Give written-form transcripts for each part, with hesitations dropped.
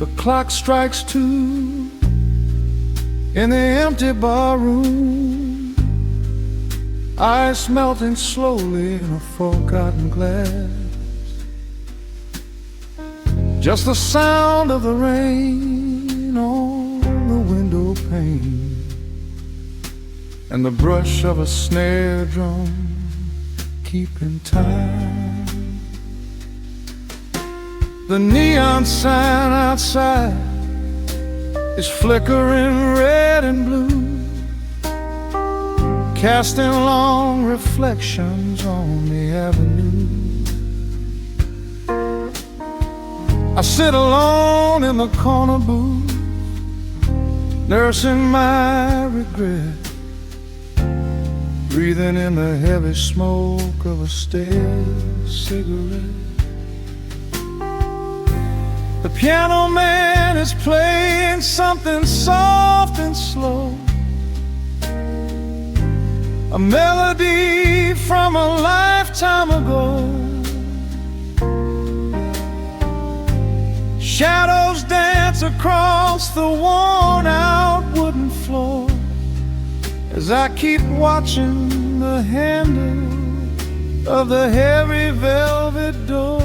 The clock strikes 2 in the empty bar room, ice melting slowly in a forgotten glass. Just the sound of the rain on the window pane and the brush of a snare drum keeping time. The neon sign outside is flickering red and blue, casting long reflections on the avenue. I sit alone in the corner booth, nursing my regret, breathing in the heavy smoke of a stale cigarette. The piano man is playing something soft and slow, a melody from a lifetime ago. Shadows dance across the worn-out wooden floor as I keep watching the handle of the heavy velvet door.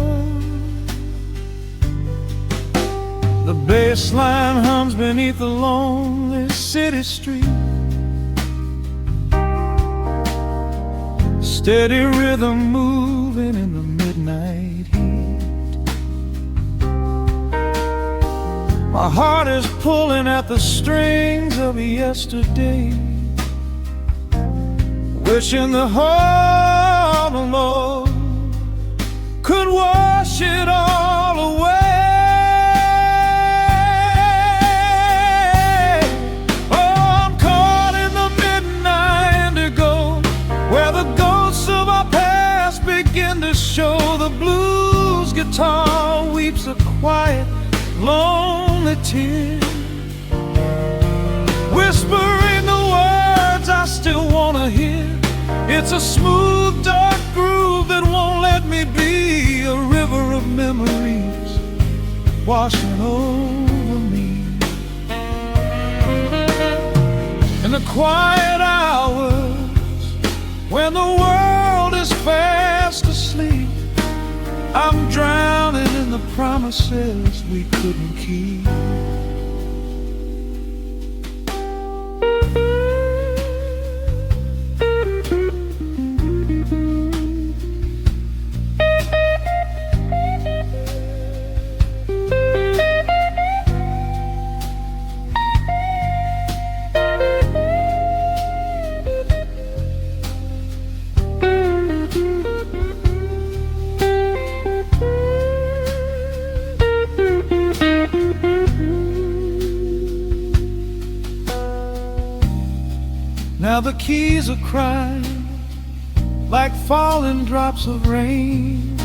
The bass line hums beneath the lonely city street, steady rhythm moving in the midnight heat. My heart is pulling at the strings of yesterday, wishing the heart alone could wash it all away. Show the blues guitar weeps a quiet, lonely tear, whispering the words I still wanna hear. It's a smooth, dark groove that won't let me be, a river of memories washing over me. In the quiet hours when the world is fast asleep, I'm drowning in the promises we couldn't keep. Now the keys are crying like falling drops of rain,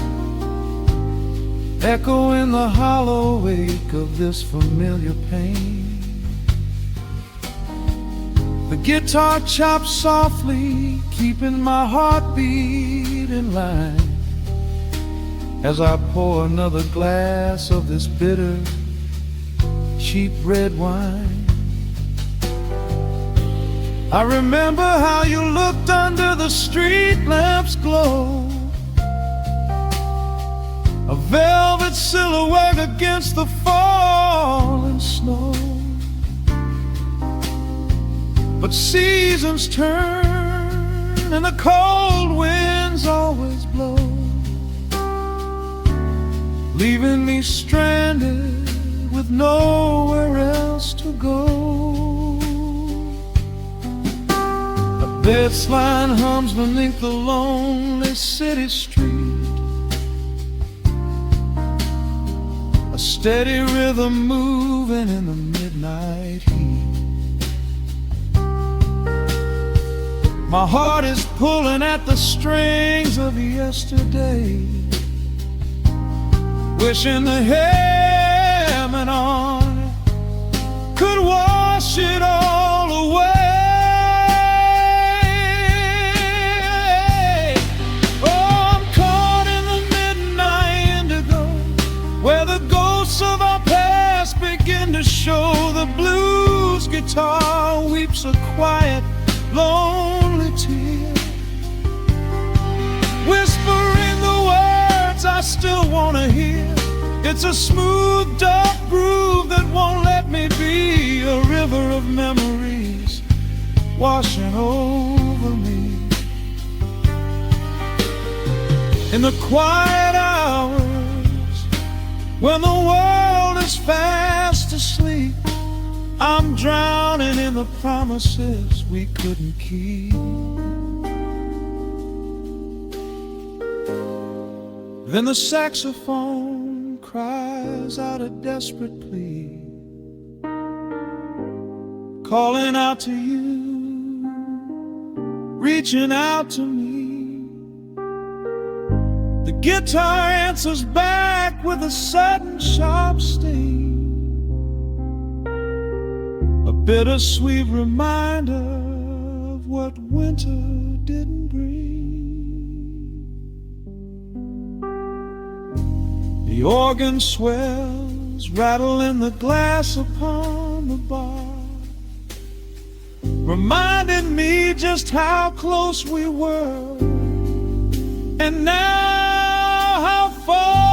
echo in the hollow wake of this familiar pain. The guitar chops softly, keeping my heartbeat in line as I pour another glass of this bitter, cheap red wine. I remember how you looked under the street lamp's glow, a velvet silhouette against the falling snow. But seasons turn and the cold winds always blow, leaving me stranded with nowhere else to go. Bass line hums beneath the lonely city street, a steady rhythm moving in the midnight heat. My heart is pulling at the strings of yesterday, wishing the hem and on could wash it all away. Of our past guitar weeps a quiet, lonely tear, whispering the words I still want to hear. It's a smooth, dark groove that won't let me be, a river of memories washing over me. In the quiet hours, when the world is fast asleep, I'm drowning in the promises we couldn't keep. Then the saxophone cries out a desperate plea, calling out to you, reaching out to me. The guitar answers back with a sudden sharp sting, a bittersweet reminder of what winter didn't bring. The organ swells, rattling the glass upon the bar, reminding me just how close we were, and now how far.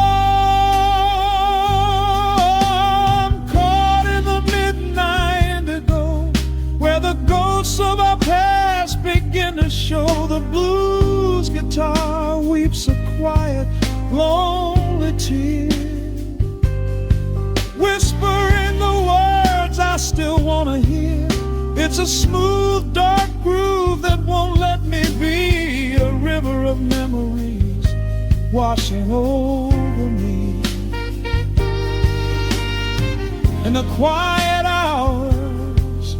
I'm caught in the midnight indigo, where the ghosts of our past begin to show. The blues guitar weeps a quiet, lonely tear, whispering the words I still want to hear. It's a smooth, dark groove that won't let me be, a river of memories washing over me. In the quiet hours,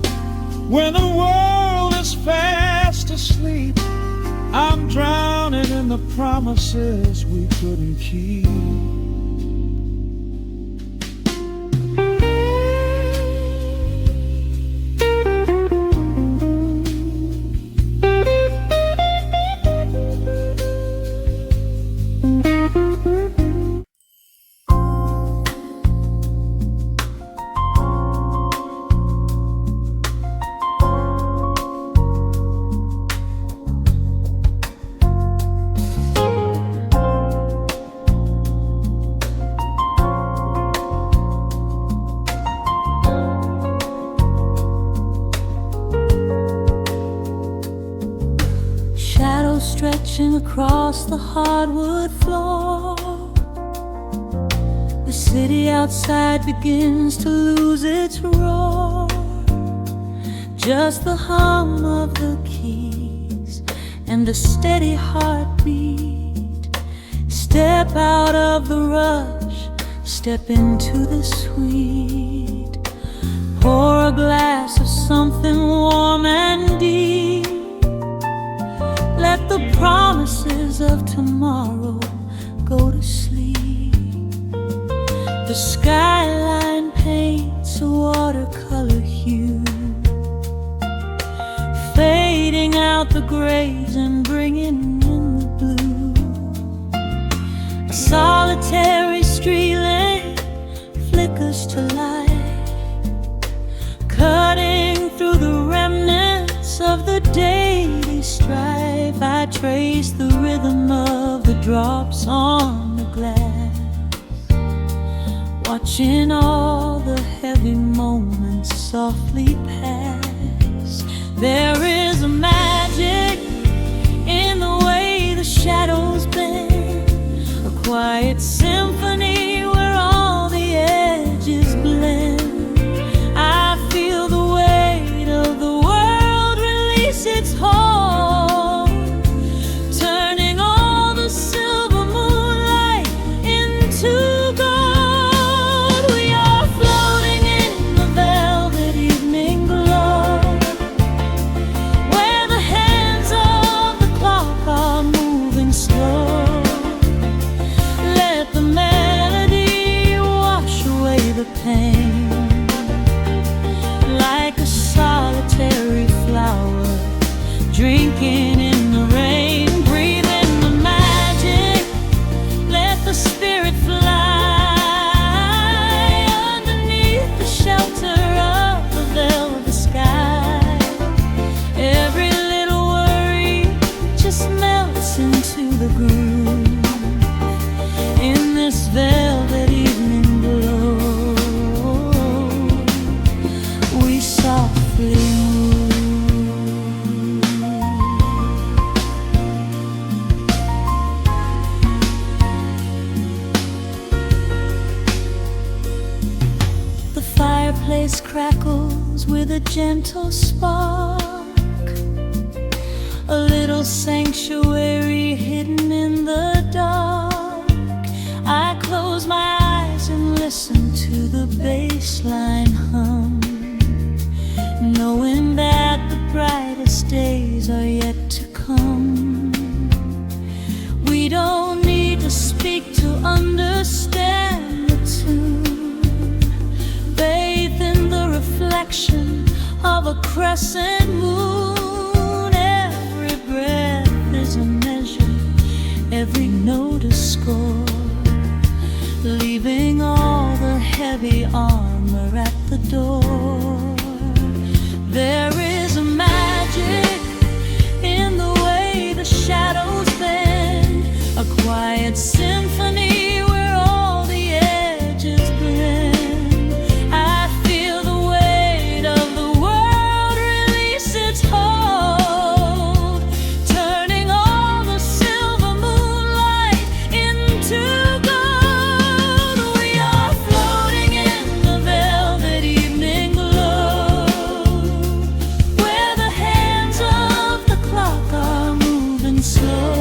when the world is fast asleep, I'm drowning in the promises we couldn't keep. Stretching across the hardwood floor, the city outside begins to lose its roar. Just the hum of the keys and a steady heartbeat. Step out of the rush, step into the sweet. Pour a glass of something warm and deep. Let the promises of tomorrow go to sleep. The skyline paints a watercolor hue, fading out the grays and bringing in the blue. A solitary street lamp flickers to light, cutting through the remnants of the daily strife. I trace the rhythm of the drops on the glass, watching all the heavy moments softly pass. There is a magic in the way the shadows bend, a quiet symphony where all the edges blend. I feel the weight of the world release its hold, turning all the silver moonlight into gold. We are floating in the velvet evening glow, where the hands of the clock are moving slow. Let the melody fireplace crackles with a gentle spark, a little sanctuary hidden in the dark. I close my eyes and listen to the bassline hum, knowing that the brightest days are yet to come. We don't need to speak to understand the tune. Bathe in the reflection of a crescent moon. Every breath is a measure, every note a score, leaving all the heavy armor at the door. There is a magic in the way the shadows bend, a quiet symphony where all the edges blend. I feel the weight of the world release its hold, turning all the silver moonlight into gold. We are floating in the velvet evening glow, where the hands of the clock are moving slow.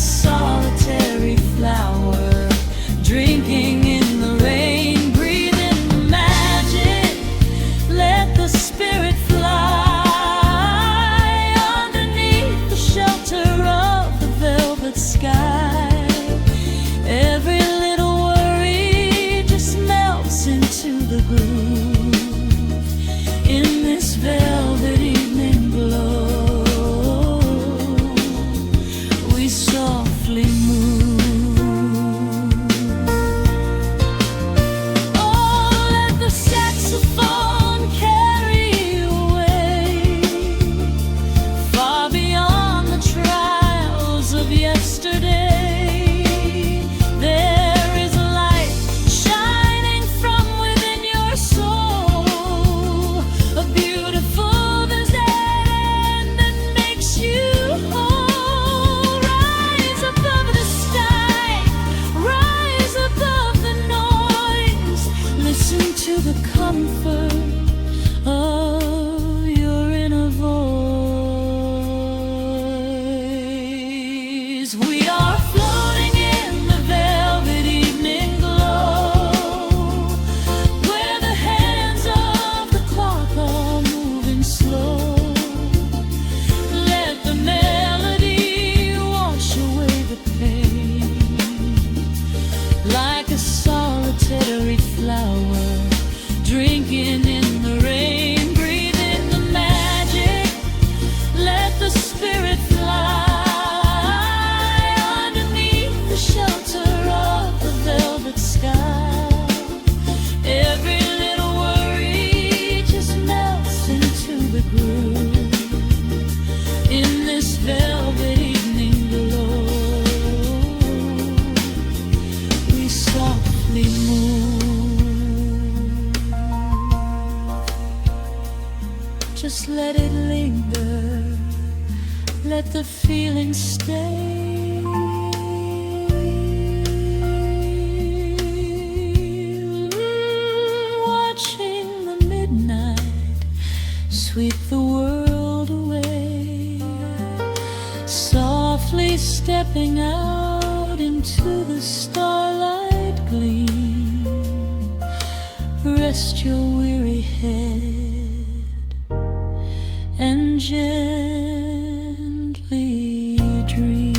Solitary flower, drinking in the rain, breathe in the magic, let the spirit fly underneath the shelter of the velvet sky. Every little worry just melts into the groove in this velvet evening glow. Softly move. Oh, let the saxophone carry you away, far beyond the trials of yesterday. There is a light shining from within your soul, a beautiful vision that makes you whole. To the comfort of your inner voice. We are floating in the velvet evening glow, where the hands of the clock are moving slow. Let the melody wash away the pain, like a solitary flower, drinking in the rain, breathe in the magic, let the spirit fly underneath the shelter of the velvet sky. Every little worry just melts into the groove in this velvet evening glow. We softly move. Just let it linger, let the feeling stay. Watching the midnight sweep the world away, softly stepping out into the starlight gleam. Rest your weary head and gently dream.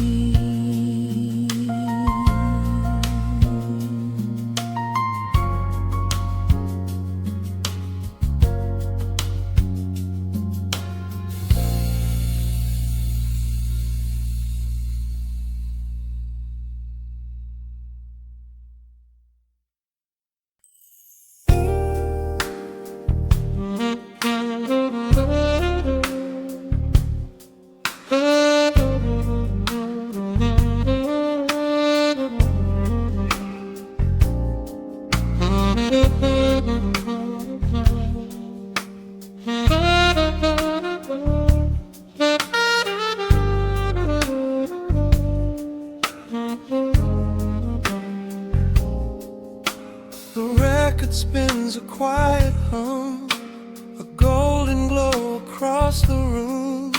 across the room.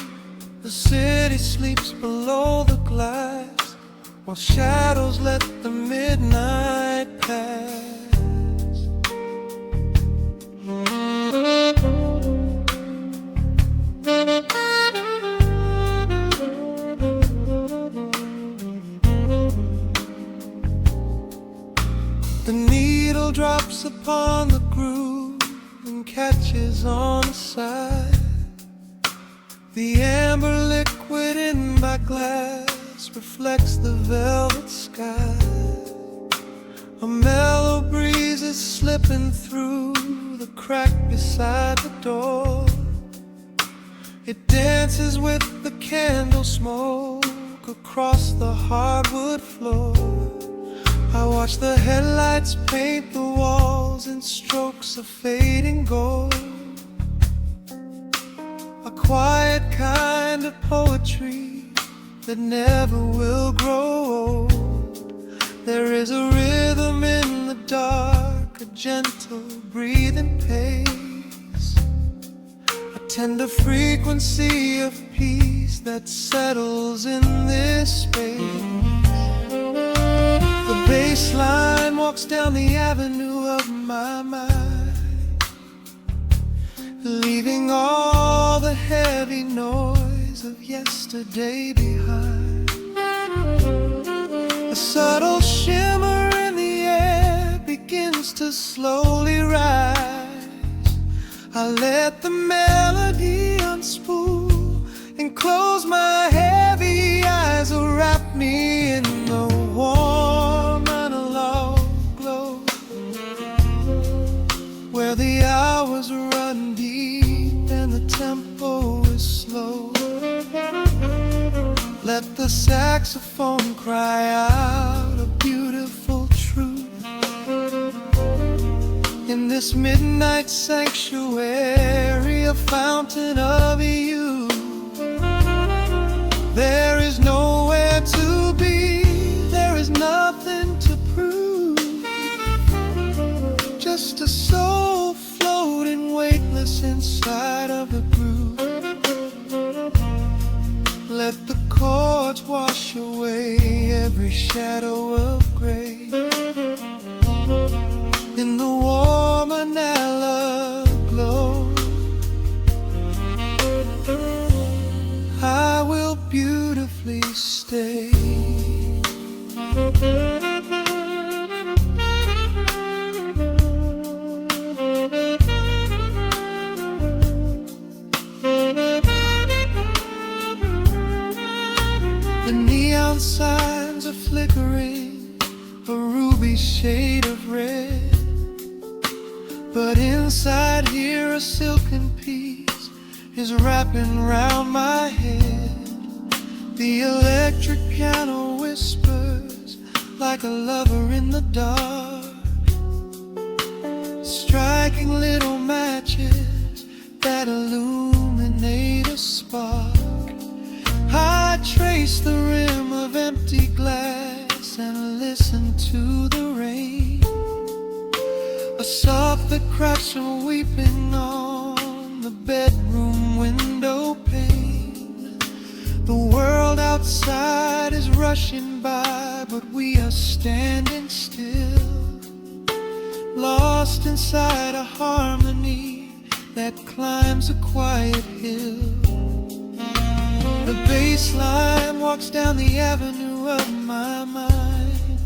The city sleeps below the glass, while shadows let the midnight pass. The needle drops upon the groove and catches on the side. The amber liquid in my glass reflects the velvet sky. A mellow breeze is slipping through the crack beside the door. It dances with the candle smoke across the hardwood floor. I watch the headlights paint the walls in strokes of fading gold. A quiet kind of poetry that never will grow old. There is a rhythm in the dark, a gentle breathing pace, a tender frequency of peace that settles in this space. The bassline walks down the avenue of my mind, leaving all the heavy noise of yesterday behind. A subtle shimmer in the air begins to slowly rise. I let the melody unspool and close my heavy eyes, will wrap me in the warm analog glow, where the hours run deep and the tempo is slow. Let the saxophone cry out a beautiful truth in this midnight sanctuary, a fountain of youth. There is nowhere to be, there is nothing to prove, just a soul floating weightless inside of the groove. Let the chords wash away every shadow of gray in the warm analog glow. I will beautifully stay. The neon signs are flickering, a ruby shade of red, but inside here a silken peace is wrapping round my head. The electric piano whispers like a lover in the dark, striking little matches that illuminate a spark. I trace the rim of empty glass and listen to the rain, a soft that cracks from weeping on the bedroom window pane. The world outside is rushing by, but we are standing still, lost inside a harmony that climbs a quiet hill. The bassline walks down the avenue of my mind,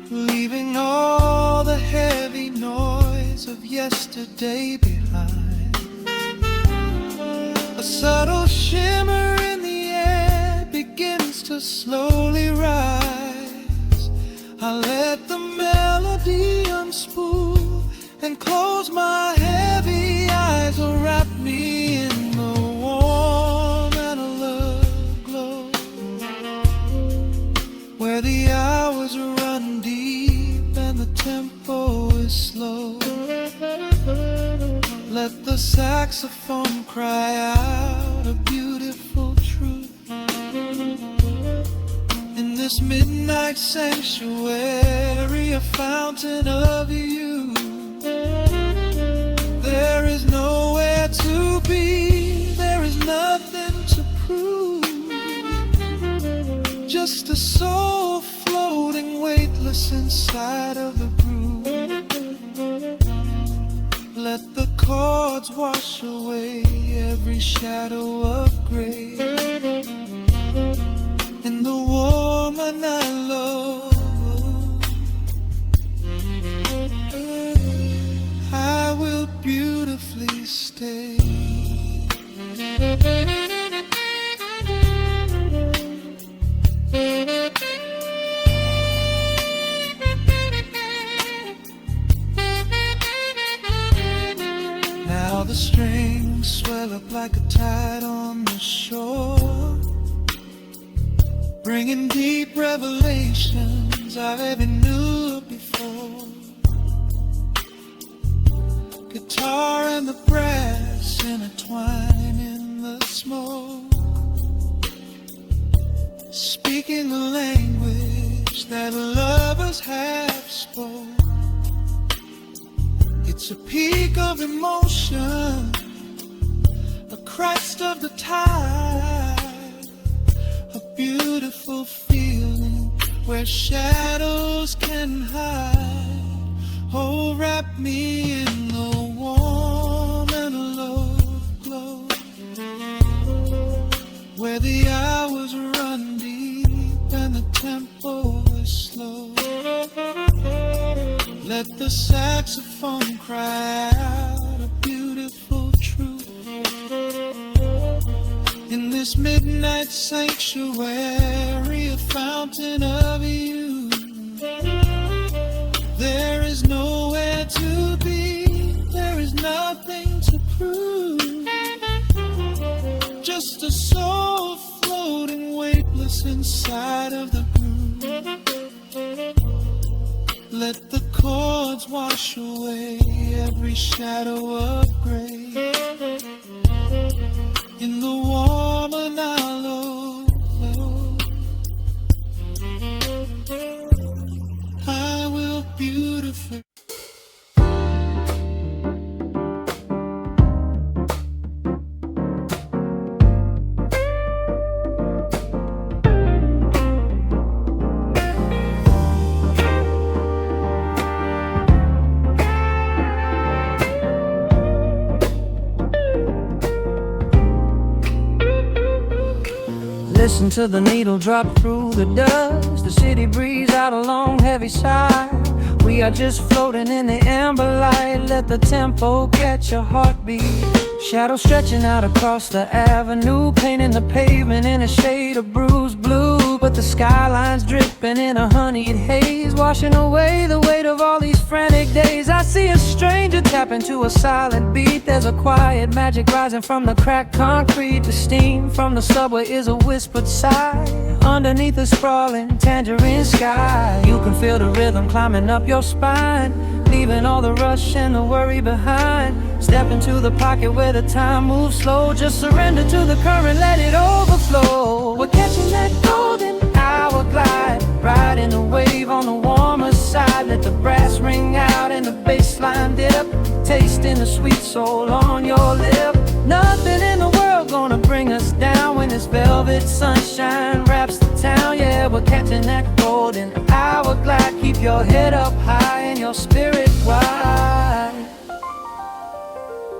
leaving all the heavy noise of yesterday behind. A subtle shimmer in the air begins to slowly rise. I let the melody unspool and close my heavy eyes, will wrap me in the warm analog glow, where the hours run deep and the tempo is slow. Let the saxophone cry out a beautiful truth in this midnight sanctuary, a fountain of youth. There is nowhere to be, Just a soul floating weightless inside of the groove. Let the chords wash away every shadow of gray. In the woman I love, I will beautifully stay. Now the strings swell up like a tide on the shore, bringing deep revelations I never knew before. Guitar and the brass intertwine in the smoke, speaking the language that lovers have spoke. It's a peak of emotion, a crest of the tide, a beautiful feeling where shadows can hide. Oh, wrap me in the warm and love glow, where the hours run deep and the tempo is slow. Let the saxophone cry out a beautiful truth in this midnight sanctuary, a fountain of youth. There is nowhere to be, there is nothing to prove. Just a soul floating weightless inside of the groove. Let the chords wash away every shadow of gray. In the warm and hollow, I will beautifully. Listen to the needle drop through the dust. The city breeze out a long heavy sigh. We are just floating in the amber light. Let the tempo catch your heartbeat. Shadows stretching out across the avenue, painting the pavement in a shade of bruised blue. But the skyline's dripping in a honeyed haze, washing away the weight of all these frantic days. I see a stranger tap into a silent beat. There's a quiet magic rising from the cracked concrete. The steam from the subway is a whispered sigh underneath the sprawling tangerine sky. You can feel the rhythm climbing up your spine, leaving all the rush and the worry behind. Step into the pocket where the time moves slow. Just surrender to the current, let it overflow. We're catching that golden hour glide, riding the wave on the warmer side. Let the brass ring out and the bass line dip, tasting the sweet soul on your lip. Nothing in the world gonna bring us down when this velvet sunshine wraps the town. Yeah, we're catching that golden hour glide. Keep your head up high and your spirit wide.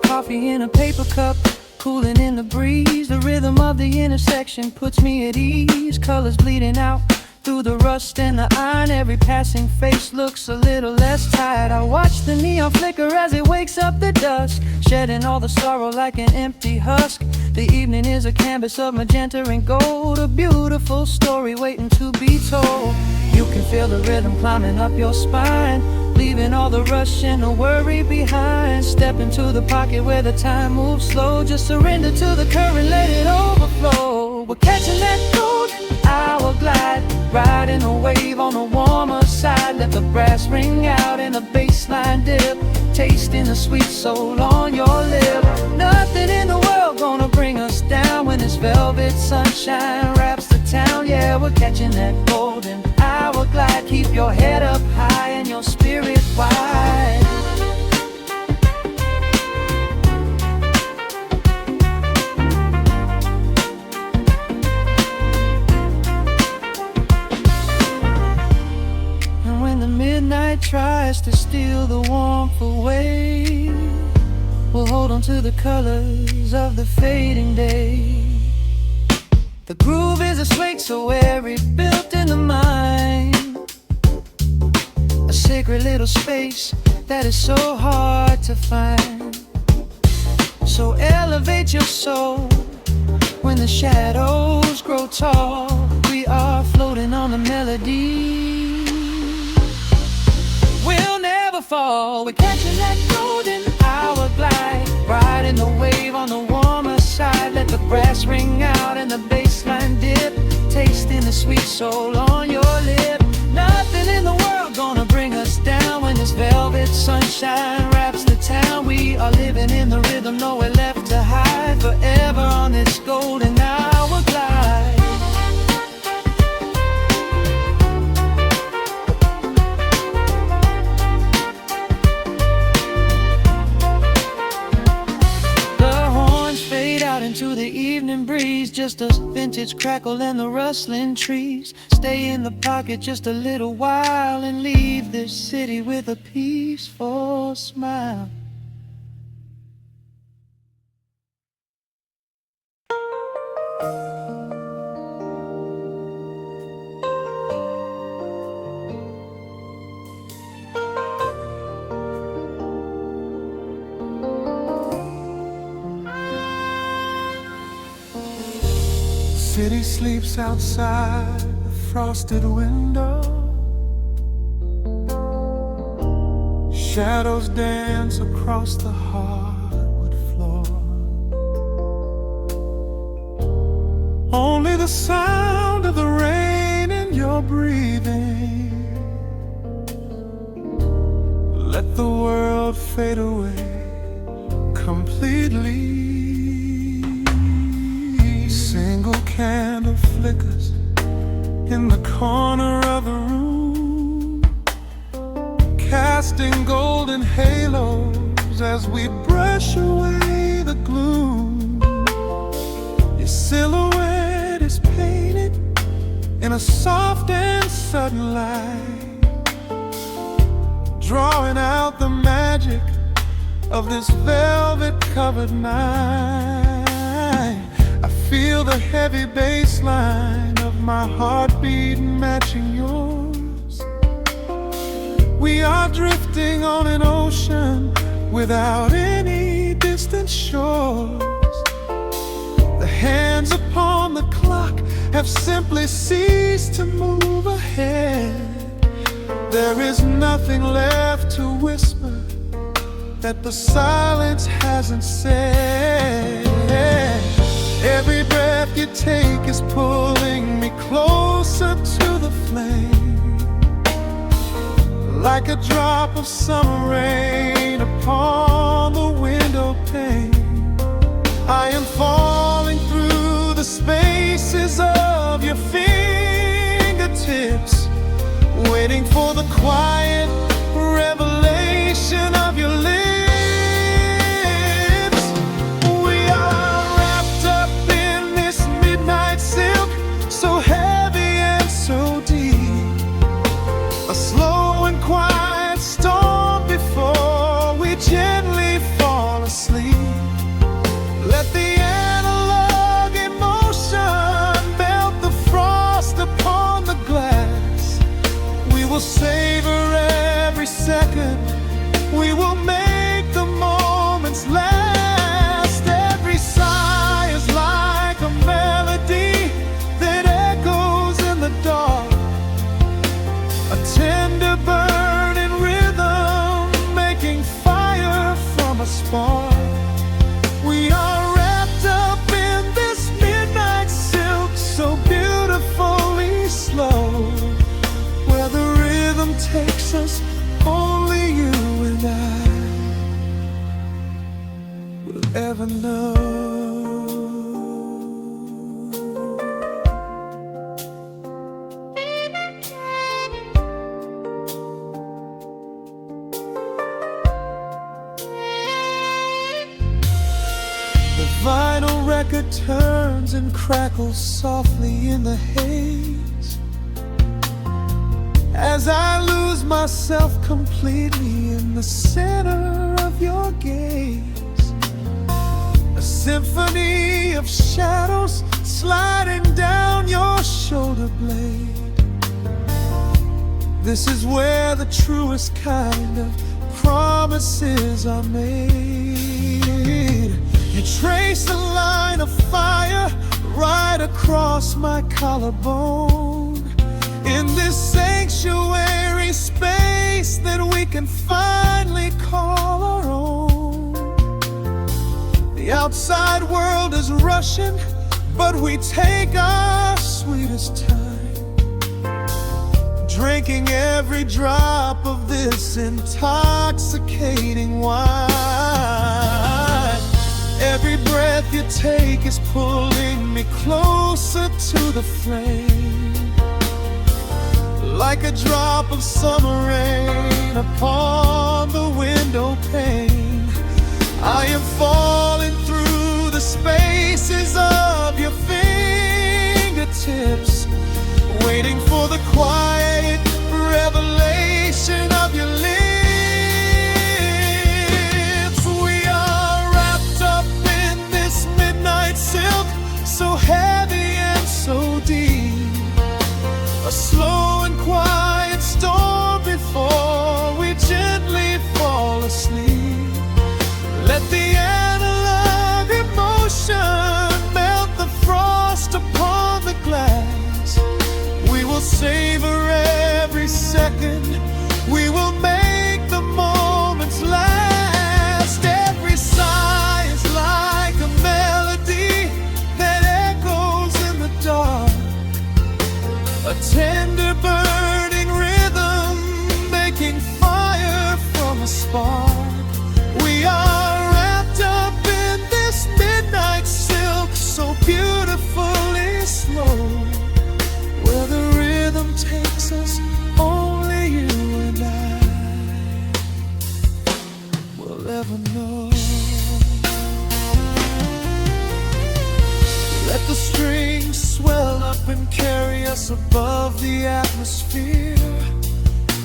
Coffee in a paper cup, cooling in the breeze. The rhythm of the intersection puts me at ease. Colors bleeding out through the rust and the iron. Every passing face looks a little less tired. I watch the neon flicker as it wakes up the dusk, shedding all the sorrow like an empty husk. The evening is a canvas of magenta and gold, a beautiful story waiting to be told. You can feel the rhythm climbing up your spine, leaving all the rush and the worry behind. Step into the pocket where the time moves slow. Just surrender to the current, let it overflow. We're catching that golden hour glide, riding a wave on the warmer side. Let the brass ring out and the bass line dip, tasting the sweet soul on your lip. Nothing in the world gonna bring us down when this velvet sunshine wraps the town. Yeah, we're catching that golden hour glide. Keep your head up high and your spirit wide. tries to steal the warmth away, we'll hold on to the colors of the fading day. The groove is a swing so airy, built in the mind, a sacred little space that is so hard to find. So elevate your soul when the shadows grow tall. We are floating on the melody. We'll never fall. We're catching that golden hour glide, riding the wave on the warmer side. Let the brass ring out and the bassline dip, tasting the sweet soul on your lip. Nothing in the world gonna bring us down when this velvet sunshine wraps the town. We are living in the rhythm, nowhere left to hide, forever on this golden hour glide. Into the evening breeze, just a vintage crackle and the rustling trees. Stay in the pocket just a little while and leave this city with a peaceful smile. City sleeps outside the frosted window. Shadows dance across the hardwood floor. Only the sound of the rain in your breathing. Let the world fade away completely. Single candle flickers in the corner of the room, casting golden halos as we brush away the gloom. Your silhouette is painted in a soft and sudden light, drawing out the magic of this velvet-covered night. I feel the heavy bass line of my heartbeat matching yours. We are drifting on an ocean without any distant shores. The hands upon the clock have simply ceased to move ahead. There is nothing left to whisper that the silence hasn't said. Every breath you take is pulling me closer to the flame, like a drop of summer rain upon the window pane. I am falling through the spaces of your fingertips, waiting for the quiet revelation of your lips. So heavy and so deep, a slow and quiet storm before we gently fall asleep. Let the analog emotion melt the frost upon the glass. We will savor every second, we will make the moments last. Every sigh is like a melody that echoes in the dark, a tender burning rhythm making fire from a spark. We are wrapped up in this midnight silk, so beautifully slow, where the rhythm takes us, only you and I will ever know. Vinyl record turns and crackles softly in the haze as I lose myself completely in the center of your gaze. A symphony of shadows sliding down your shoulder blade. This is where the truest kind of promises are made. You trace a line of fire right across my collarbone. In this sanctuary space that we can finally call our own. The outside world is rushing, but we take our sweetest time, drinking every drop of this intoxicating wine. Every breath you take is pulling me closer to the flame, like a drop of summer rain upon the window pane. I am falling through the spaces of your fingertips, waiting for the quiet revelation of your lips. We are wrapped up in this midnight silk, so heavy and so deep. A slow and quiet storm before we gently fall asleep. Let the analog emotion melt the frost upon the glass. We will savor every second. We will make the moments last. Every sigh is like a melody that echoes in the dark. A tender burning rhythm making fire from a spark. We are wrapped up in this midnight silk, so beautifully slow. Where the rhythm takes us, only you and I will ever know. Let the strings swell up and carry us above the atmosphere.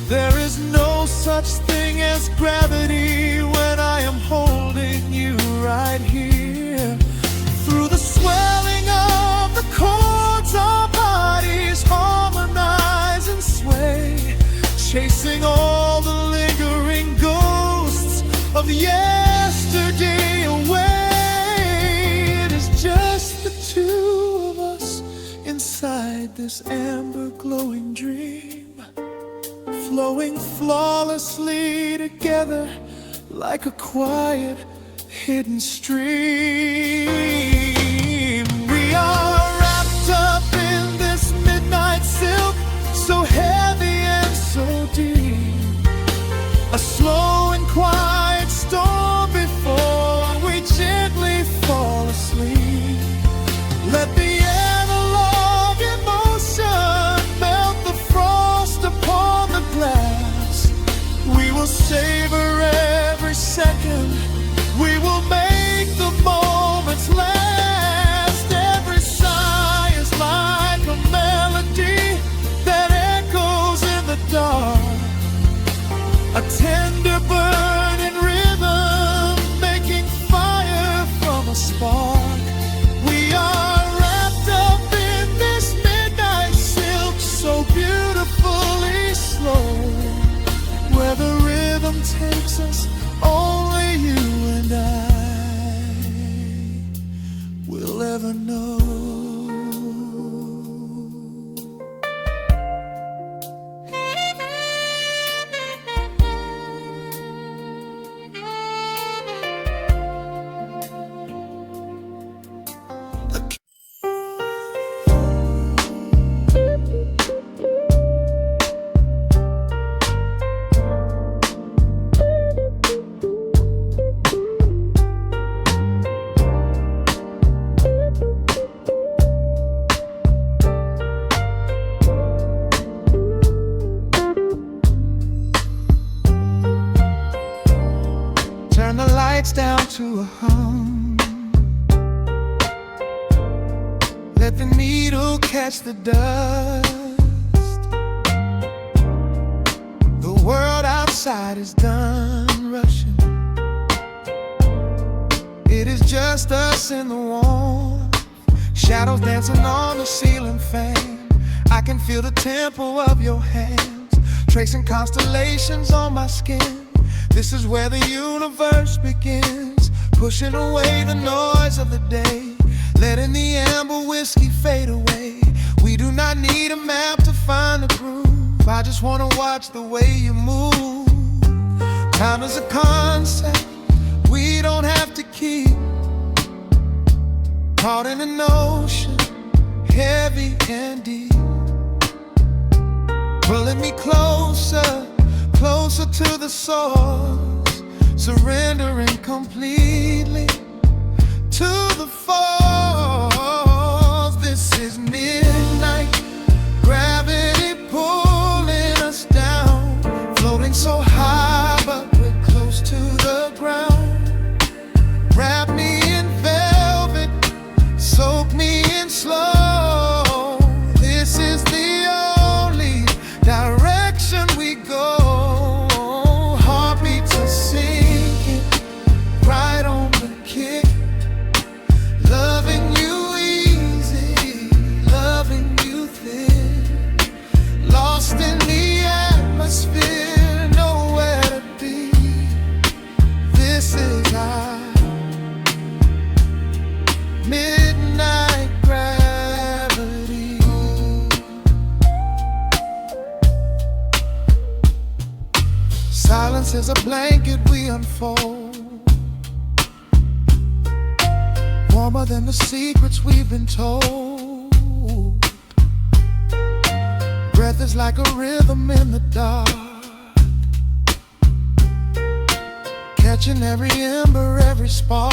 There is no such thing as gravity when I am holding you right here. Through the swelling of the chords, our bodies harmonize and sway, chasing all the lingering ghosts of yesterday away. It is just the two of us inside this amber glowing dream, flowing flawlessly together like a quiet hidden stream. We are wrapped up in this midnight silk, so heavy and so deep. A slow and quiet storm before we gently fall asleep. Let the analog emotion melt the frost upon the glass. We will savor every second. We will make the moments last. Every sigh is like a melody that echoes in the dark. A tender burning rhythm making fire from a spark. We are wrapped up in this midnight silk, so beautifully slow. Where the rhythm takes us, only you and I will ever know. Turn the lights down to a hum. Let the needle catch the dust. outside is done rushing. It is just us in the warmth, shadows dancing on the ceiling fan. I can feel the tempo of your hands, tracing constellations on my skin. This is where the universe begins, pushing away the noise of the day, letting the amber whiskey fade away. We do not need a map to find the groove, I just wanna watch the way you move. Time is a concept we don't have to keep, caught in an ocean, heavy and deep, pulling me closer, closer to the source, surrendering completely to the force. This is midnight, gravity pulling us down, floating so high but we're close to the ground. Wrap me in velvet, soak me in slow. This is the only direction we go. Heartbeats are sinking, right on the kick. Loving you easy, loving you thin. Lost in the atmosphere, nowhere to be. This is our midnight gravity. Silence is a blanket we unfold, warmer than the secrets we've been told. Breath is like a rhythm in the dark, catching every ember, every spark.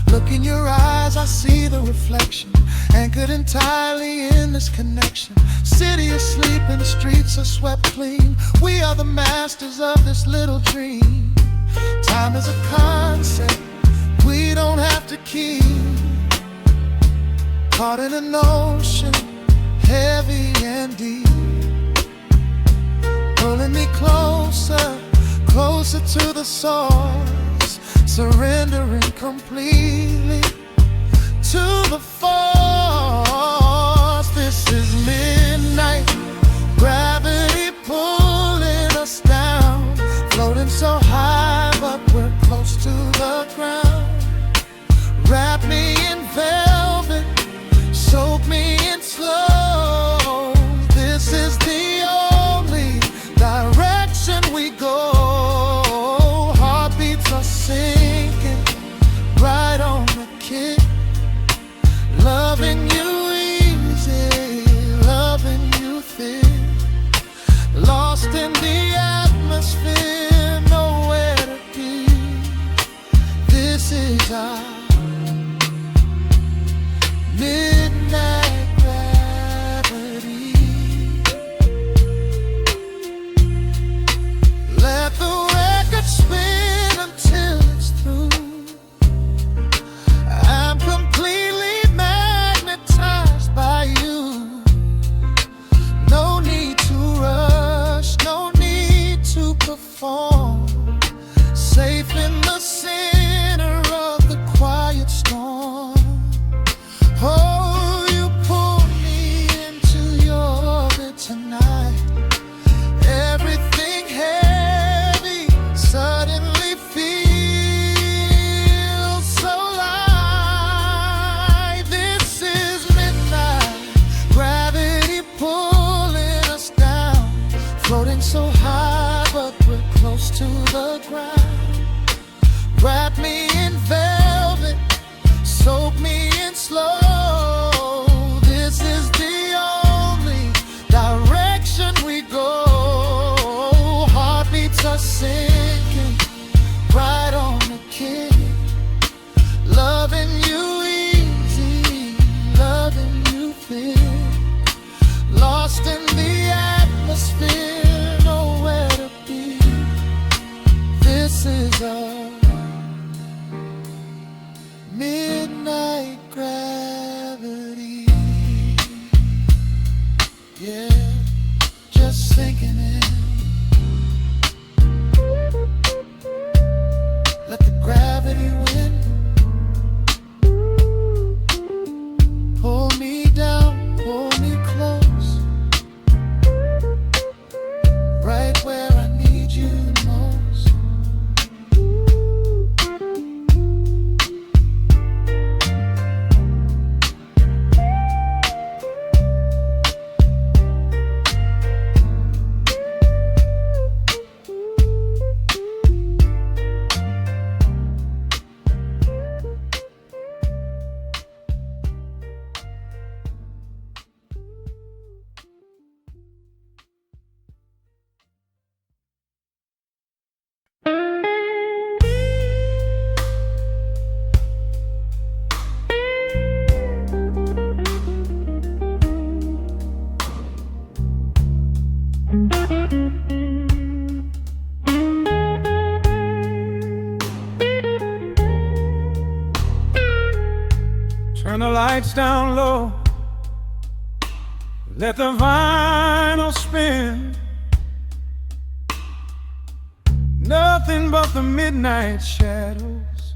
Look in your eyes, I see the reflection, anchored entirely in this connection. City is sleeping, streets are swept clean. We are the masters of this little dream. Time is a concept we don't have to keep, caught in an ocean, heavy and deep, pulling me closer, closer to the source, surrendering completely to the force. This is midnight, gravity pulling us down, floating so high but we're close to the ground. Wrap me in velvet, soak me in slow. This is the only direction we go. Heartbeats are sinking, right on the kick. Loving you easy, loving you thin. Lost in the atmosphere, nowhere to be. This is our midnight gravity. Let the record spin until it's through. I'm completely magnetized by you. No need to rush, no need to perform. Safe in the center of the quiet storm. Oh, you pull me into your orbit tonight. Everything heavy suddenly feels so light. This is midnight, gravity pulling us down, floating so high but we're close to the ground. Wrap me in velvet, soak me in slow. This is the only direction we go. Heartbeats are sinking, right on the kick. Loving you easy, loving you thin. Lost in the atmosphere, nowhere to be. This is a midnight gravity. Yeah, just sinking in. Turn the lights down low, let the vinyl spin. Nothing but the midnight shadows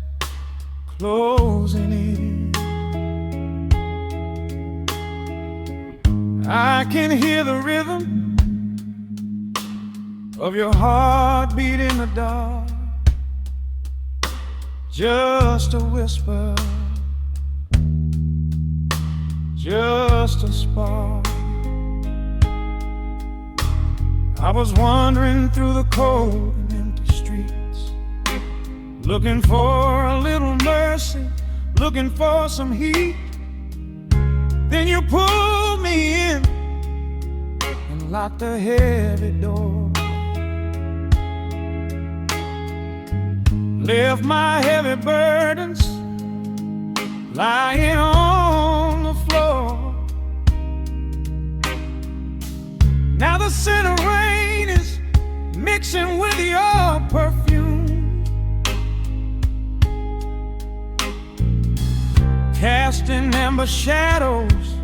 closing in. I can hear the rhythm of your heartbeat in the dark, just a whisper, just a spark. I was wandering through the cold and empty streets, looking for a little mercy, looking for some heat. Then you pulled me in and locked the heavy door, left my heavy burdens lying on the floor. Now the scent of rain is mixing with your perfume, casting amber shadows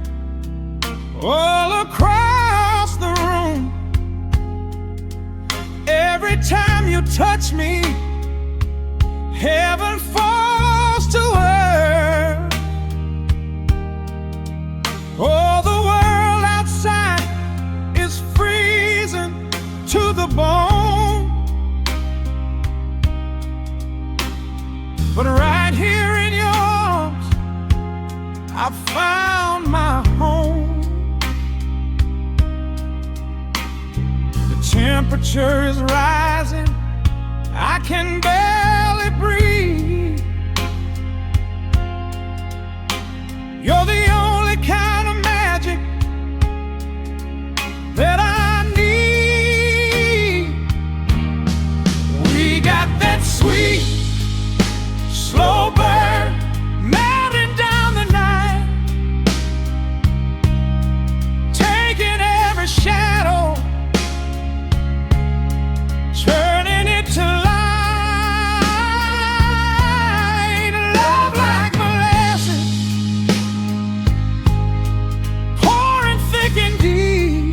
all across the room. Every time you touch me, heaven falls to earth. Oh, the world outside is freezing to the bone, but right here in your arms I found my home. The temperature is rising, I can barely breathe. You're the only kind of magic that I need. We got that sweet, slow burn melting down the night, taking every shadow, turning it to light. Love like molasses, pouring thick and deep.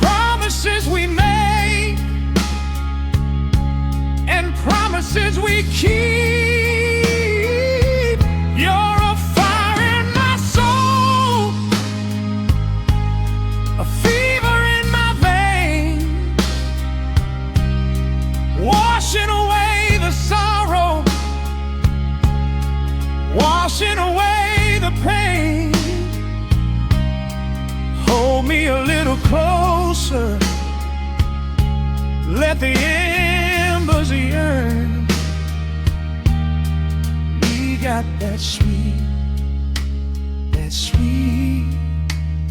Promises we made and promises we keep. You're a fire in my soul, a fever in my veins, washing away the sorrow, washing away the pain. Hold me a little closer, let the embers yearn. We got that sweet,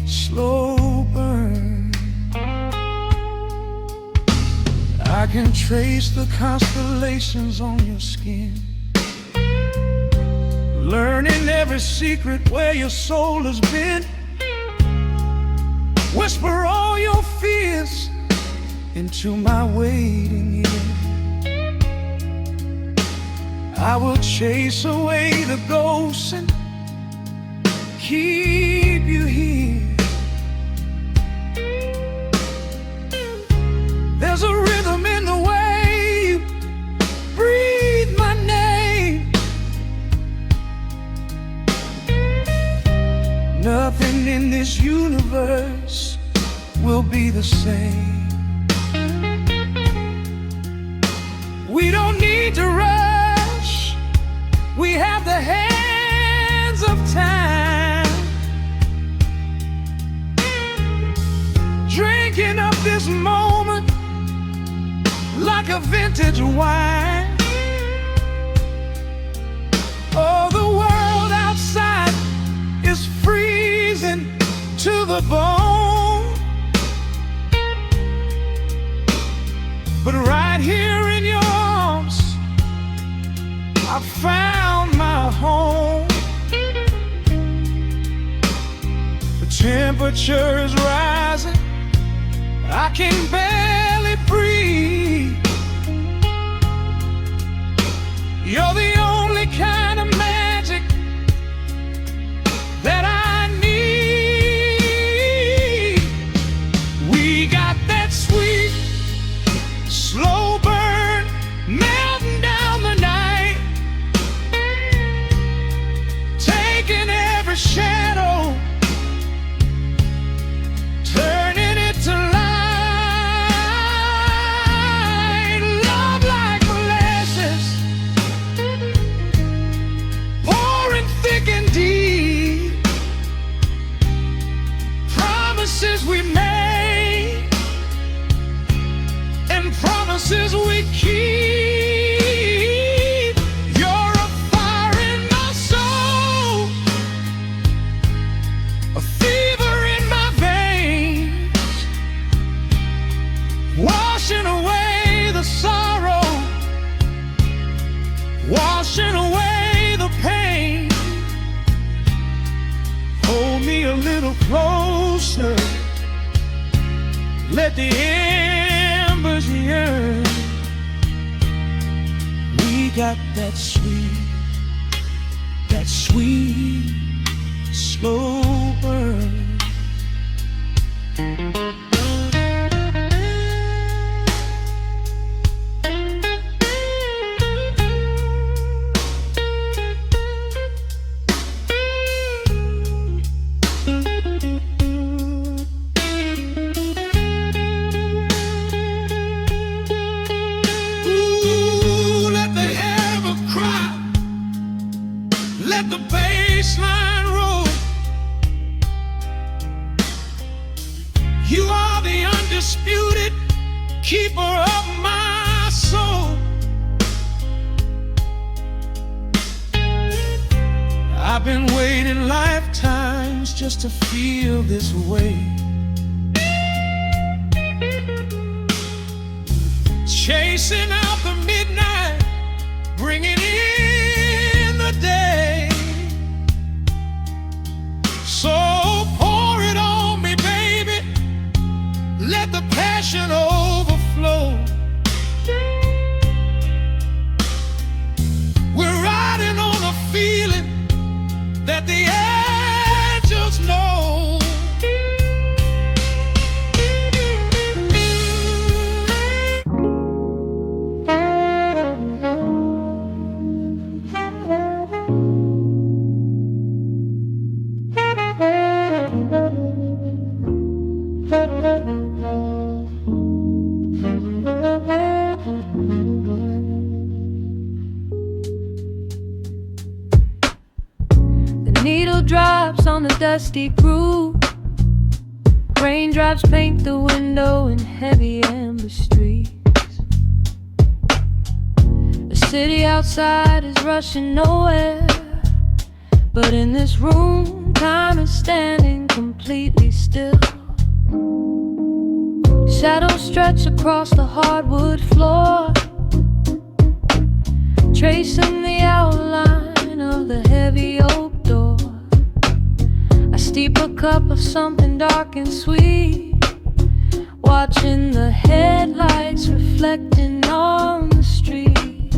slow burn. I can trace the constellations on your skin, learning every secret where your soul has been. Whisper all your fears into my waiting ear. I will chase away the ghosts and keep you here. There's a rhythm in the way you breathe my name. Nothing in this universe will be the same. We don't need to rush, we have the hands of time, drinking up this moment like a vintage wine. Oh, the world outside is freezing to the bone, but right here in your arms I found my home. The temperature is rising, I can barely breathe. You're the only kind of man little closer. Let the embers yearn. We got that sweet, slow burn. Let the bassline roll. You are the undisputed keeper of my soul. I've been waiting lifetimes just to feel this way. Chasing out the midnight, bringing in the day. So pour it on me, baby. Let the passion overflow. We're riding on a feeling that the angels know. Needle drops on the dusty groove. Raindrops paint the window in heavy amber streets. The city outside is rushing nowhere, but in this room, time is standing completely still. Shadows stretch across the hardwood floor, tracing the outline of the heavy oak door. I steep a cup of something dark and sweet, watching the headlights reflecting on the street.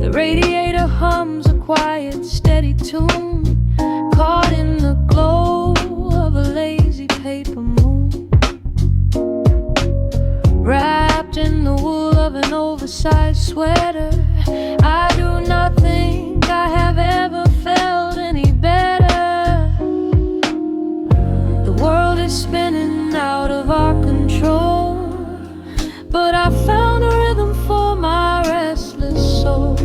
The radiator hums a quiet, steady tune, caught in the glow of a lazy paper moon. Wrapped in the wool of an oversized sweater, I do not think I have ever felt any better. The world is spinning out of our control, but I found a rhythm for my restless soul.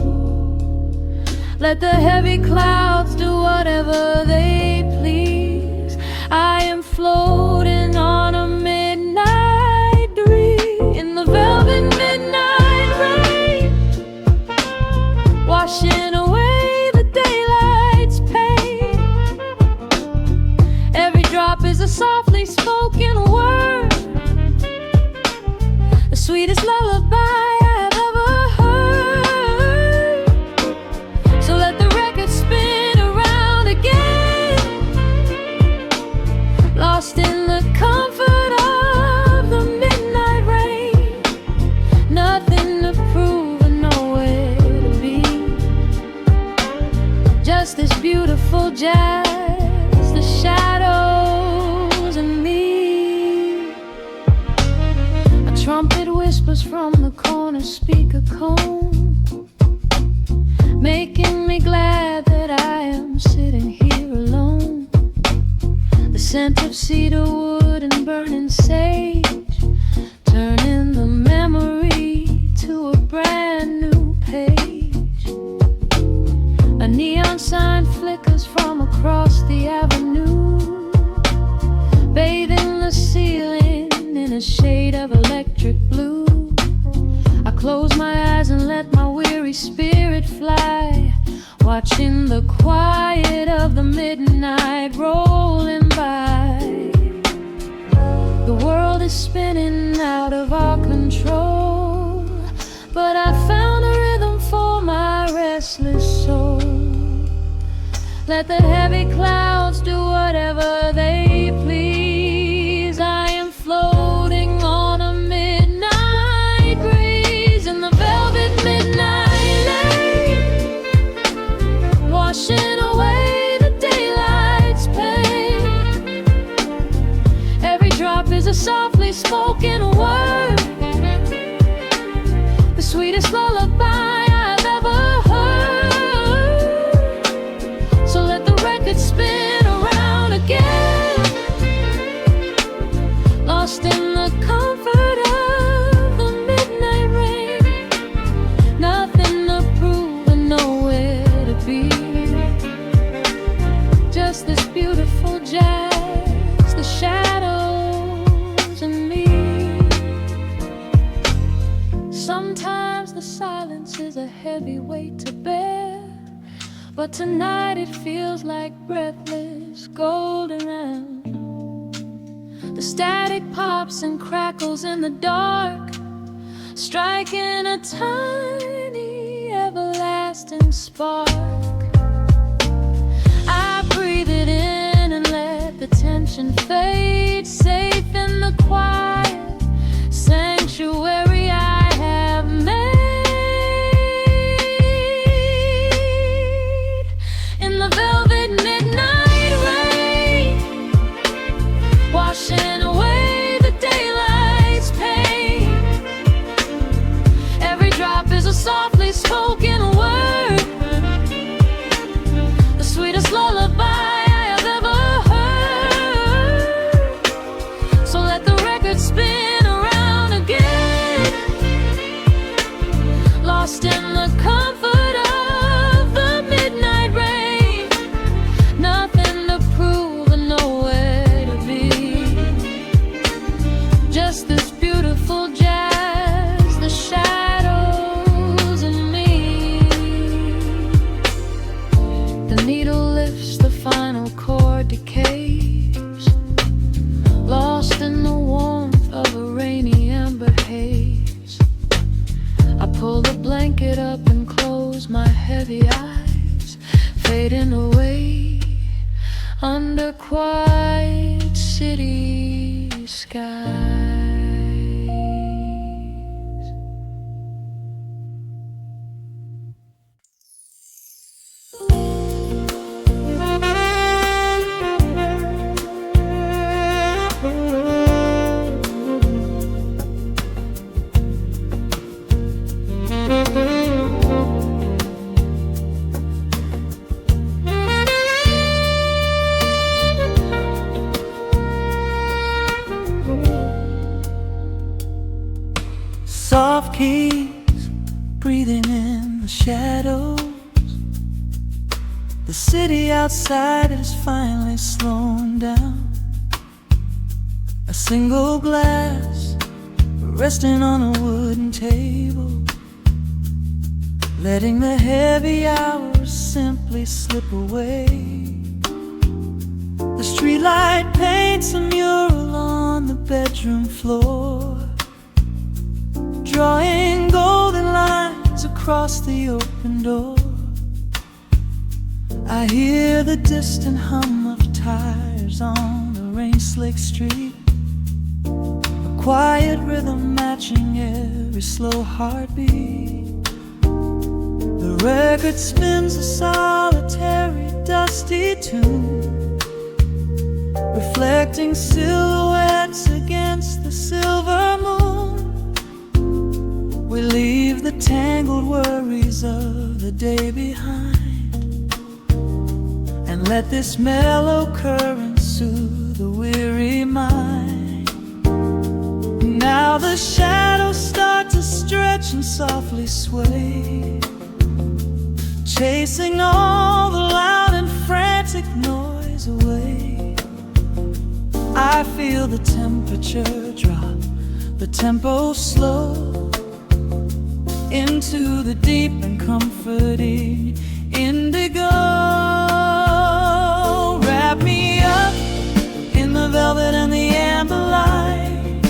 Let the heavy clouds do whatever they please. I am floating on a midnight dream in the velvet midnight rain, washing away the daylight's pain. Every drop is a softly spoken word, the sweetest lullaby I have ever heard. So let the record spin around again, lost in the comfort of the midnight rain. Nothing to prove and nowhere to be, just this beautiful jazz, the shadows and me. A trumpet whispers from the corner speaker cone, making me glad that I am sitting here alone. The scent of cedar wood and burning sage, turning the memory to a brand new page. A neon sign flickers from across the avenue, bathing the ceiling in a shade of electric blue. I close my eyes and let my weary spirit fly, watching the quiet of the midnight rolling by. The world is spinning out of our control, but I found a rhythm for my restless soul. Let the heavy clouds do whatever they please. I am floating on a midnight breeze in the velvet midnight lane, washing away the daylight's pain. Every drop is a softly spoken word, the sweetest lullaby I've ever heard. So let the record spin around again, lost in the comfort of the midnight rain. Nothing to prove and nowhere to be, just this beautiful jazz, the shadows and me. Sometimes the silence is a heavy weight to bear, but tonight it feels like breathless golden round. The static pops and crackles in the dark, striking a tiny everlasting spark. I breathe it in and let the tension fade, safe in the quiet sanctuary I have made. In the velvet midnight rain, washing away the daylight's pain. Every drop is a softly spoken word, the sweetest lullaby I have ever heard. So let the record spin around again, lost in the comfort of the midnight rain. Nothing to prove and nowhere to be, just this beautiful jazz, the shadows and me. The needle lifts, the final chord decays, lost in the warmth of a rainy amber haze. I pull the blanket up and close my heavy eyes, fading away under quiet city skies. Soft keys breathing in the shadows. The city outside is finally slowing down. A single glass resting on a wooden table, letting the heavy hours simply slip away. The streetlight paints a mural on the bedroom floor, drawing golden lines across the open door. I hear the distant hum of tires on the rain-slicked street, a quiet rhythm matching every slow heartbeat. The record spins a solitary, dusty tune, reflecting silhouettes against the silver moon. We leave the tangled worries of the day behind, and let this mellow current soothe the weary mind. Now the shadows start to stretch and softly sway, chasing all the loud and frantic noise away. I feel the temperature drop, the tempo slow, into the deep and comforting indigo. Wrap me up in the velvet and the amber light,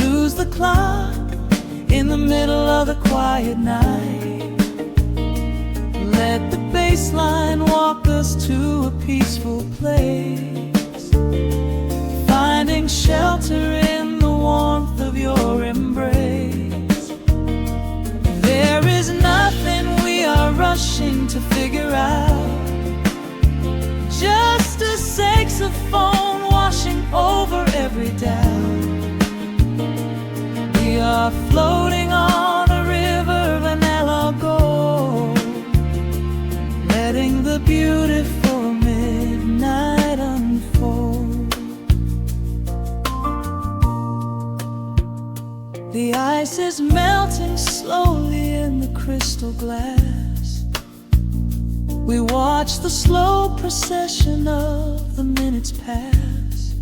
lose the clock in the middle of the quiet night. Let the bassline walk us to a peaceful place, finding shelter in the warmth of your embrace. There is nothing we are rushing to figure out, just a saxophone washing over every doubt. We are floating on a river, vanilla gold, letting the beautiful midnight unfold. The ice is melting slowly in the crystal glass. We watch the slow procession of the minutes pass.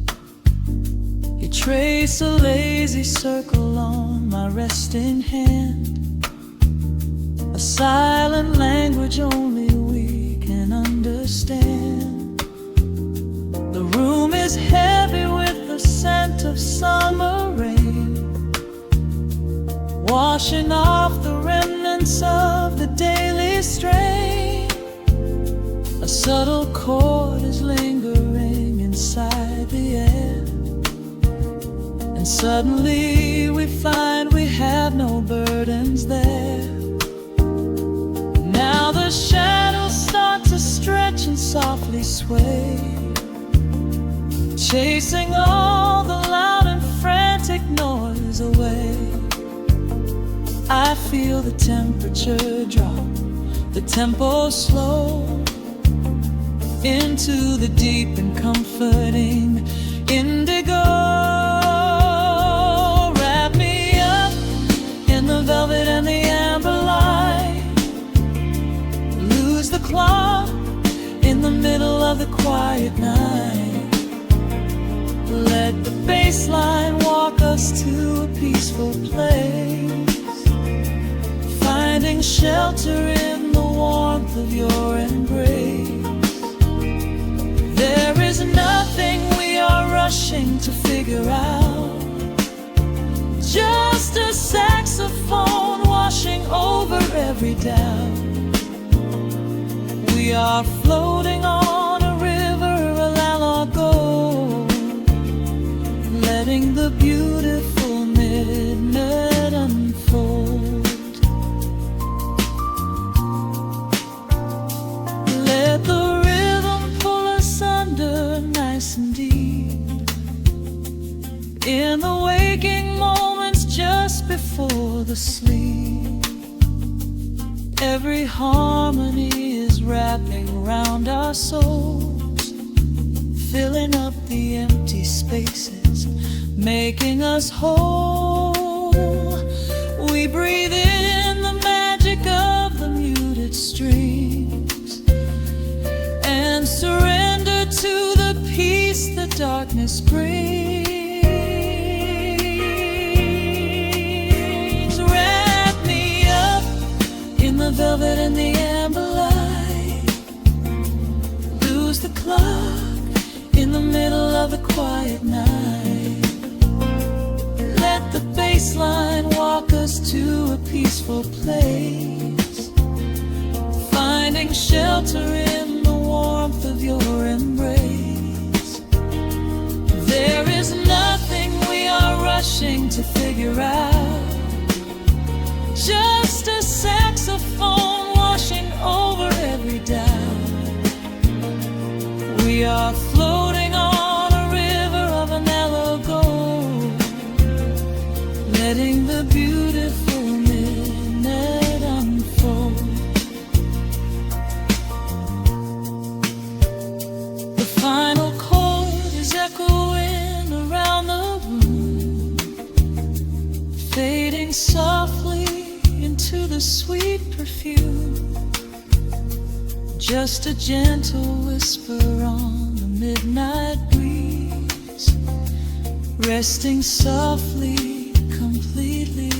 You trace a lazy circle on my resting hand, a silent language only we can understand. The room is heavy with the scent of summer rain, washing off the remnants of the daily strain. A subtle chord is lingering inside the air, and suddenly we find we have no burdens there. Now the shadows start to stretch and softly sway, chasing all the loud and frantic noise away. I feel the temperature drop, the tempo slow, into the deep and comforting indigo. Wrap me up in the velvet and the amber light, lose the clock in the middle of the quiet night. Let the bassline walk us to a peaceful place, finding shelter in the warmth of your embrace. There is nothing we are rushing to figure out, just a saxophone washing over every doubt. We are floating on a river, a la gold, letting the beautiful midnight unfold. Let the nice and deep, in the waking moments just before the sleep. Every harmony is wrapping around our souls, filling up the empty spaces, making us whole. We breathe in the magic of the muted strings and surrender to the peace the darkness brings. Wrap me up in the velvet and the amber light, lose the clock in the middle of the quiet night. Let the bassline walk us to a peaceful place, finding shelter in the warmth of your embrace. There is nothing we are rushing to figure out, just a saxophone washing over every doubt. We are floating on a river of vanilla gold, letting the beautiful midnight unfold. The final chord is echoing around the room, fading softly into the sweet perfume. Just a gentle whisper on the midnight breeze, resting softly, completely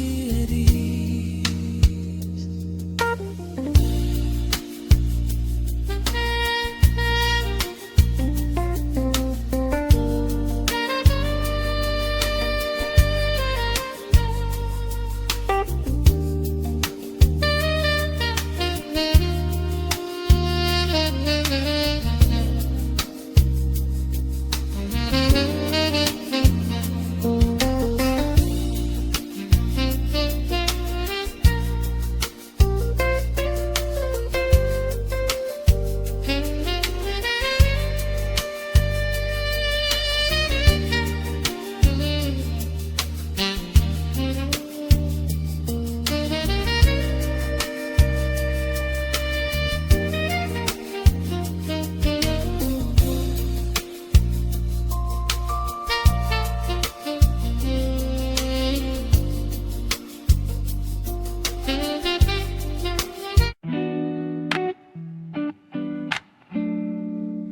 at ease.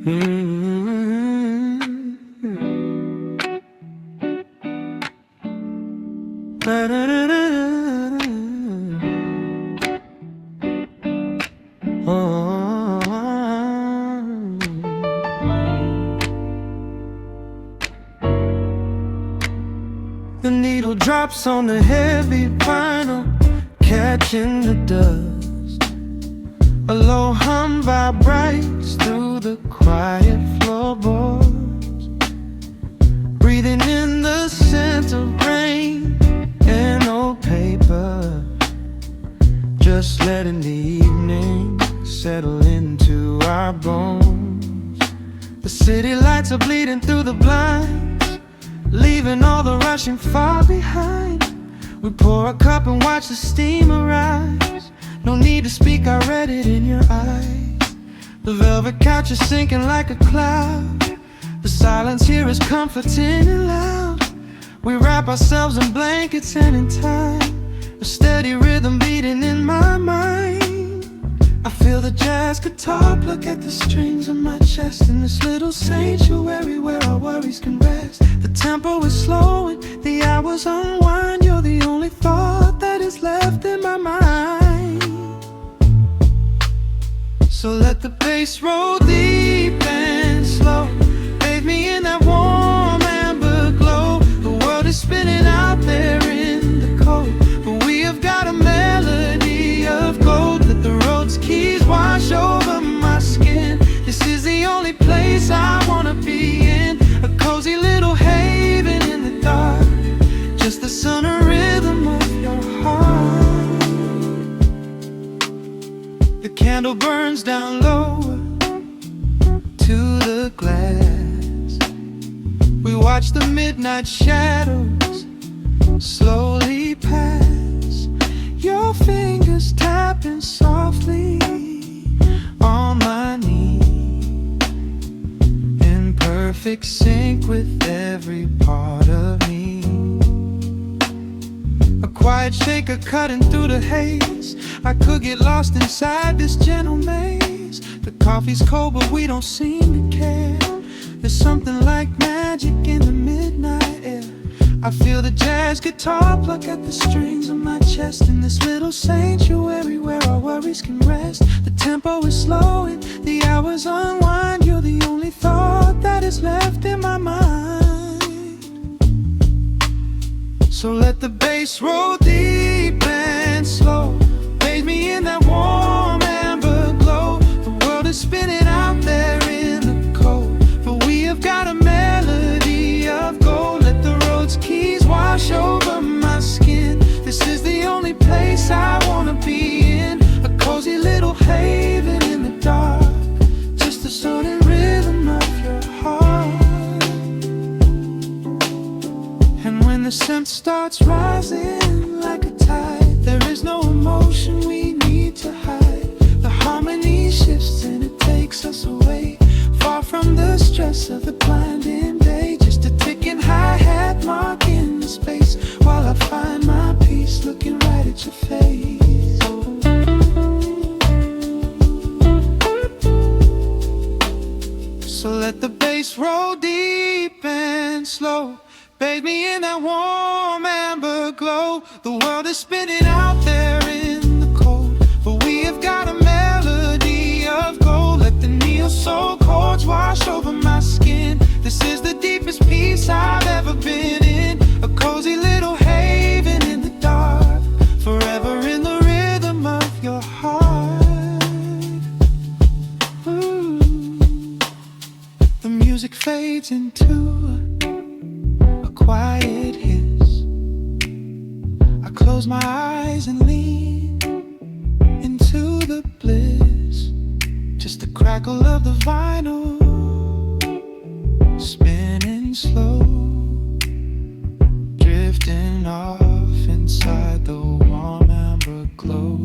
The needle drops on the heavy vinyl, catching the dust. A low hum vibrates through the quiet floorboards, breathing in the scent of rain and old paper, just letting the evening settle into our bones. The city lights are bleeding through the blinds, leaving all the rushing far behind. We pour a cup and watch the steam arise. No need to speak, I read it in your eyes. The velvet couch is sinking like a cloud. The silence here is comforting and loud. We wrap ourselves in blankets and in time, a steady rhythm beating in my mind. I feel the jazz guitar pluck at the strings of my chest, in this little sanctuary where our worries can rest. The tempo is slowing, the hours unwind. You're the only thought that is left in my mind. So let the bass roll deep and slow, bathe me in that warm amber glow. The world is spinning out there in the cold, but we have got a melody of gold. Let the road's keys wash over my skin. This is the only place I wanna be in, a cozy little haven in the dark, just the sun and rhythm of your heart. The candle burns down lower to the glass. We watch the midnight shadows slowly pass. Your fingers tapping softly on my knee, in perfect sync with every part of me. A quiet shaker cutting through the haze. I could get lost inside this gentle maze. The coffee's cold but we don't seem to care. There's something like magic in the midnight air. I feel the jazz guitar pluck at the strings of my chest, in this little sanctuary where our worries can rest. The tempo is slowing, the hours unwind. You're the only thought that is left in my mind. So let the bass roll deep and slow, bathe me in that warm amber glow. The world is spinning out there in the cold, but we have got a melody of gold. Let the road's keys wash over my skin. This is the only place I wanna be in, a cozy little haven in the dark, just the sound and rhythm of your heart. And when the scent starts rising like a tide, there is no emotion we need to hide. The harmony shifts and it takes us away, far from the stress of the blinding day. Just a ticking hi-hat marking the space, while I find my peace looking right at your face. So let the bass roll deep and slow, bathe me in that warm amber glow. The world is spinning out there in the cold, but we have got a melody of gold. Let the neo-soul chords wash over my skin. This is the deepest peace I've ever been in, a cozy little haven in the dark, forever in the rhythm of your heart. Ooh. The music fades into a quiet hiss. I close my eyes and lean into the bliss, just the crackle of the vinyl spinning slow, drifting off inside the warm amber glow.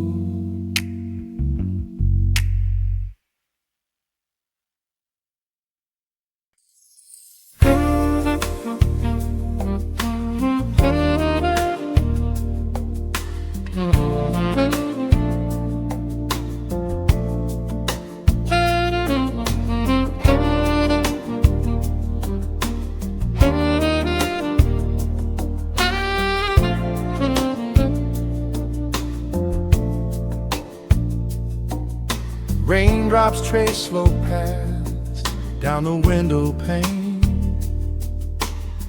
Raindrops trace slow paths down the window pane.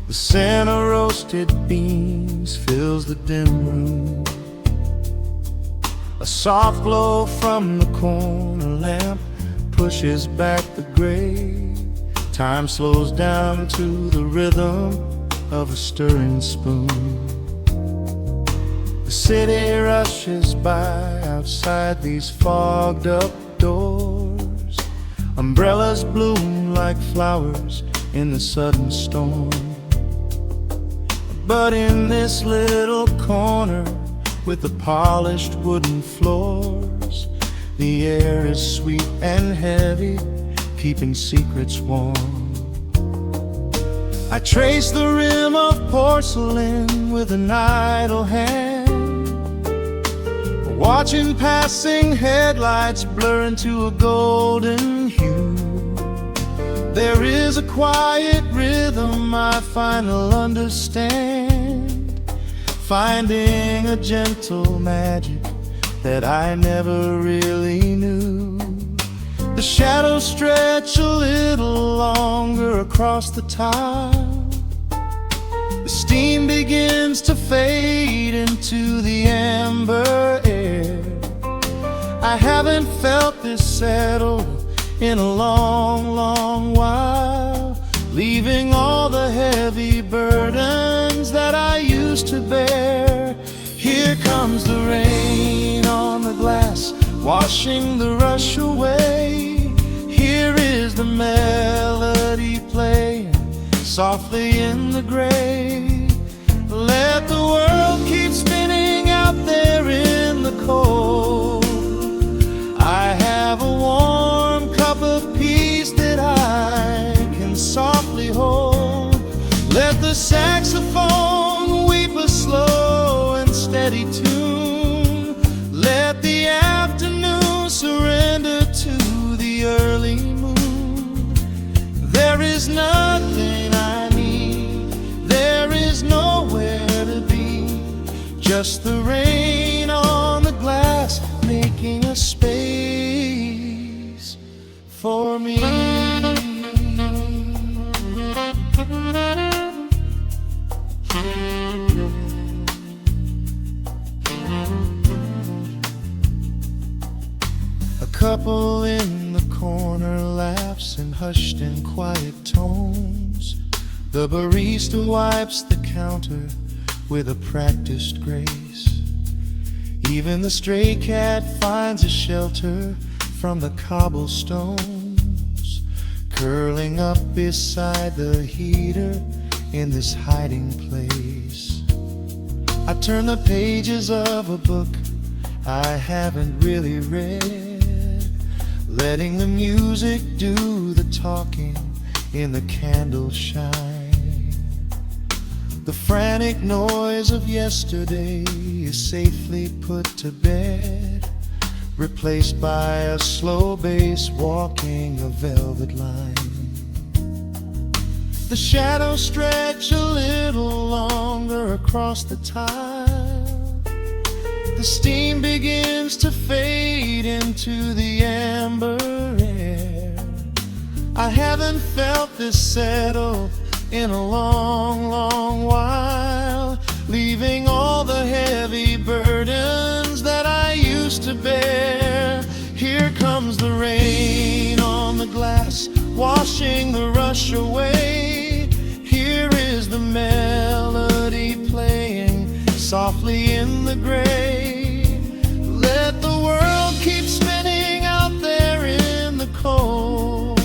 The scent of roasted beans fills the dim room. A soft glow from the corner lamp pushes back the gray. Time slows down to the rhythm of a stirring spoon. The city rushes by outside these fogged up doors. Umbrellas bloom like flowers in the sudden storm. But in this little corner with the polished wooden floors, the air is sweet and heavy, keeping secrets warm. I trace the rim of porcelain with an idle hand, watching passing headlights blur into a golden hue. There is a quiet rhythm I finally understand, finding a gentle magic that I never really knew. The shadows stretch a little longer across the tile. The steam begins to fade into the amber air. I haven't felt this settled in a long, long while, leaving all the heavy burdens that I used to bear. Here comes the rain on the glass, washing the rush away. Here is the melody playing softly in the gray. Let the world keep spinning out there in the cold. I have a warm cup of peace that I can softly hold. Let the saxophone weep a slow and steady tune. Let the afternoon surrender to the early moon. There is nothing I need, there is nowhere to be, just the rain on the glass making a space for me. A couple in the corner laughs in hushed and quiet tones. The barista wipes the counter with a practiced grace. Even the stray cat finds a shelter from the cobblestones, curling up beside the heater in this hiding place. I turn the pages of a book I haven't really read, letting the music do the talking in the candle shine. The frantic noise of yesterday is safely put to bed, replaced by a slow bass walking a velvet line. The shadows stretch a little longer across the tile. The steam begins to fade into the amber air. I haven't felt this settle in a long, long while, leaving all the heavy burdens that I used to bear. Here comes the rain on the glass, washing the rush away. Here is the melody playing softly in the gray. Let the world keep spinning out there in the cold.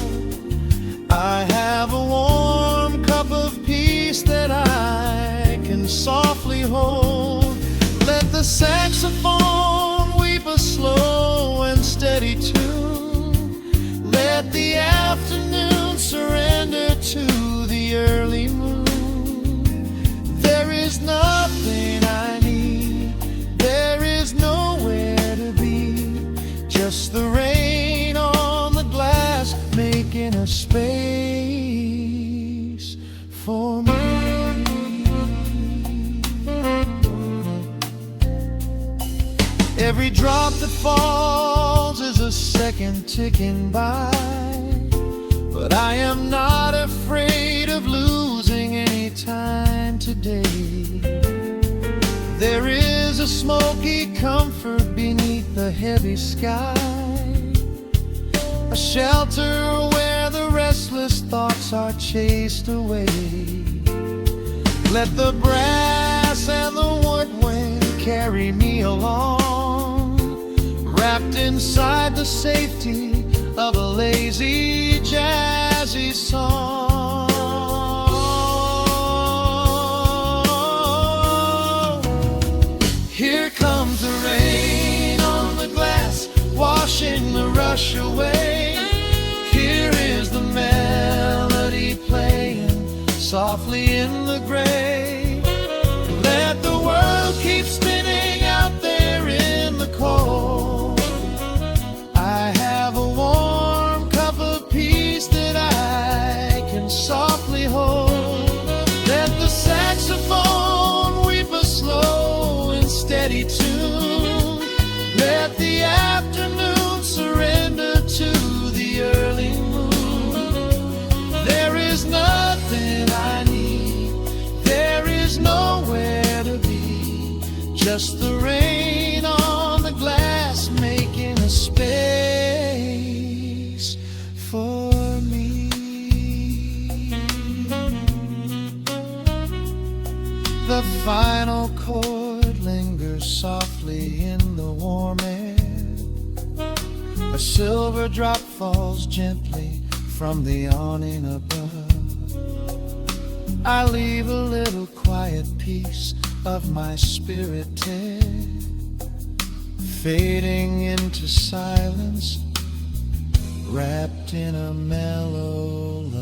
I have a warm cup of peace that I can softly hold. Let the saxophone weep a slow and steady tune. Let the afternoon surrender to the early moon. There is nothing I need, there is nowhere to be, just the rain on the glass making a space for me. Every drop that falls is a second ticking by, but I am not afraid of losing any time today. There is a smoky comfort beneath the heavy sky, a shelter where the restless thoughts are chased away. Let the brass and the woodwind carry me along, wrapped inside the safety of a lazy, jazzy song. Here comes the rain on the glass, washing the rush away. Here is the melody playing softly in the gray. Let the world keep spinning out there in the cold. I have a warm cup of peace that I can softly hold. Let the saxophone weep a slow and steady tune. Let the afternoon surrender to the early moon. There is nothing I need, there is nowhere to be, just the rain on the glass making a space for me. The final chord lingers softly in the warm air. A silver drop falls gently from the awning above. I leave a little quiet piece of my spirit there, fading into silence, wrapped in a mellow love.